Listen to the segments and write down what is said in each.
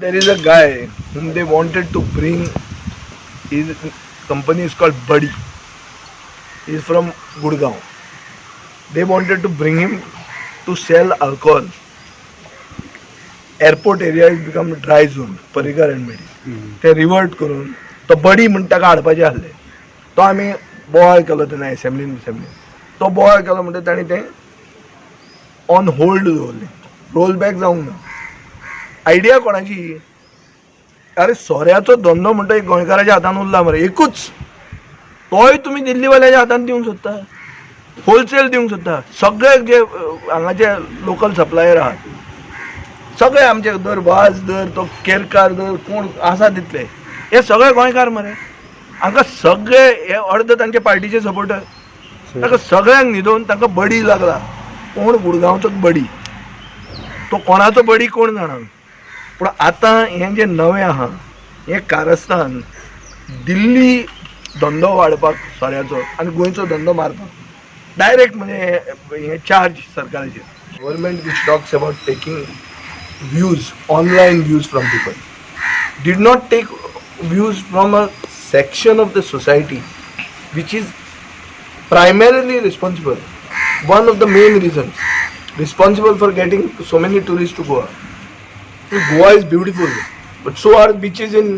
there is a guy whom they wanted to bring. His company is called Buddy. He is from Gurgaon. They wanted to bring him to sell alcohol. Airport area has become a dry zone. Parikar and Medi. ते revert करून तो बडी म्हणटा ताका हाडपाचे आसले. तो आमी बोवाळ केलो तेन्ना एसेंब्लीन तो बोवाळ केलो म्हणटा ताणी तें ऑन होल्ड दवरलें. रोल बॅक जावंक ना. आयडिया कोणाची? अरे सोऱ्याचो धंदो म्हणटा एक गोंयकाराच्या हातान उरला मरे एकूच. तोय तुमी दिल्लीवाल्याच्या हातान दिवंक सोदता. होलसेल दिवंक सोदता. सगळे जे हांगाचे लोकल सप्लायर आहात सगळे आमचे दर वाज दर तो केरकार दर कोण आसा तितले हे सगळे गोंयकार मरे. हांकां सगळे हे अर्ध तांचे पार्टीचे सपोर्टर. ताका सगळ्यांक न्हिदोवन तांकां बडी लागला. कोण गुडगांवचोच बडी. तो कोणाचो बडी कोण जाणा. पूण आतां हें जें नवें आहा हें कारस्थान दिल्ली धंदो वाडपाक सोऱ्याचो आनी गोंयचो धंदो मारपाक डायरेक्ट म्हणजे हें चार्ज सरकाराचेर. Government which talks about taking views, online views from people, did not take views from a section of the society which is primarily responsible, one of the main reasons responsible for getting so many tourists to Goa. Goa is beautiful, but so are beaches in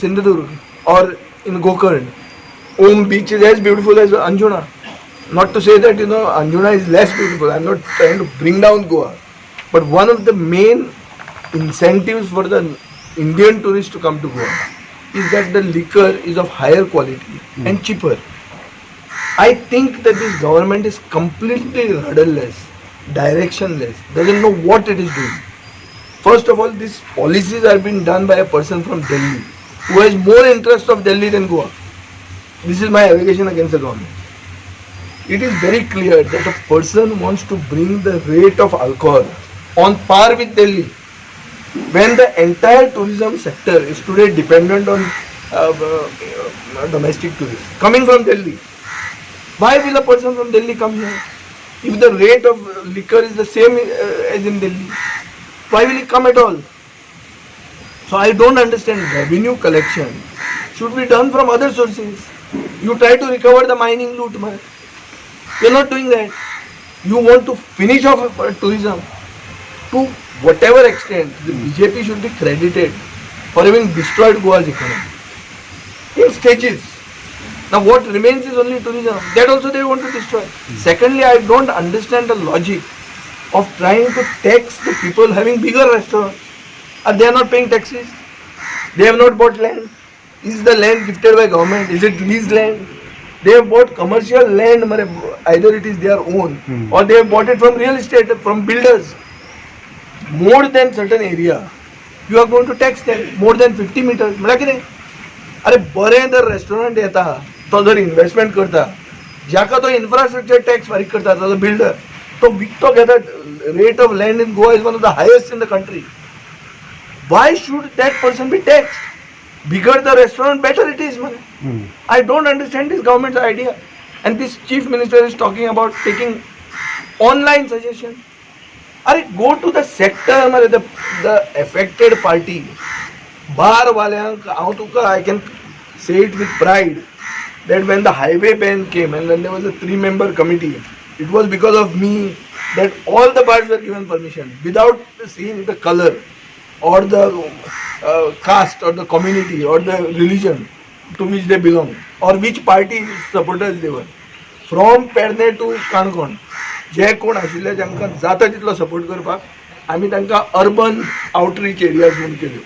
Sindhudurg or in Gokarna. Beach is as beautiful as Anjuna. Not to say that Anjuna is less beautiful. I am not trying to bring down Goa. But one of the main incentives for the Indian tourists to come to Goa is that the liquor is of higher quality and cheaper. I think that this government is completely rudderless, directionless, doesn't know what it is doing. First of all, these policies are being done by a person from Delhi who has more interest of Delhi than Goa. This is my allegation against the government. It is very clear that a person wants to bring the rate of alcohol on par with Delhi, when the entire tourism sector is today dependent on domestic tourists coming from Delhi. Why will a person from Delhi come here? If the rate of liquor is the same as in Delhi, why will he come at all? So I don't understand. Revenue collection should be done from other sources. You try to recover the mining loot, man. You're not doing that. You want to finish off tourism. To whatever extent, the BJP should be credited for having destroyed Goa's economy in stages. Now what remains is only tourism. That also they want to destroy. Secondly, I don't understand the logic of trying to tax the people having bigger restaurants. They are not paying taxes. They have not bought land. Is the land gifted by government? Is it leased land? They have bought commercial land. Either it is their own or they have bought it from real estate, from builders. More than certain area, you are going to tax them. More than 50 meters. म्हणल्यार कितें? अरे बरें जर restaurant येता तो जर investment करता जाका तो इन्फ्रास्ट्रक्चर टॅक्स फारीक करता तो बिल्डर तो विकतो घेता. Rate of land in Goa is one of the highest in the country. Why should that person be taxed? Bigger the restaurant, better it is. I don't understand this government's idea. And this chief minister is talking about taking online suggestion. Go to the sector, the affected party. Bar walank, I can say it with pride that when the highway ban came and then there was a 3-member committee, it was because of me that all the bars were given permission without seeing the color or the caste or the community or the religion to which they belong or which party supporters they were. From Perne to Kankon. जे कोण आशिल्ले जांकां जाता तितलो support करपाक आमी तांकां urban outreach areas म्हूण केल्यो.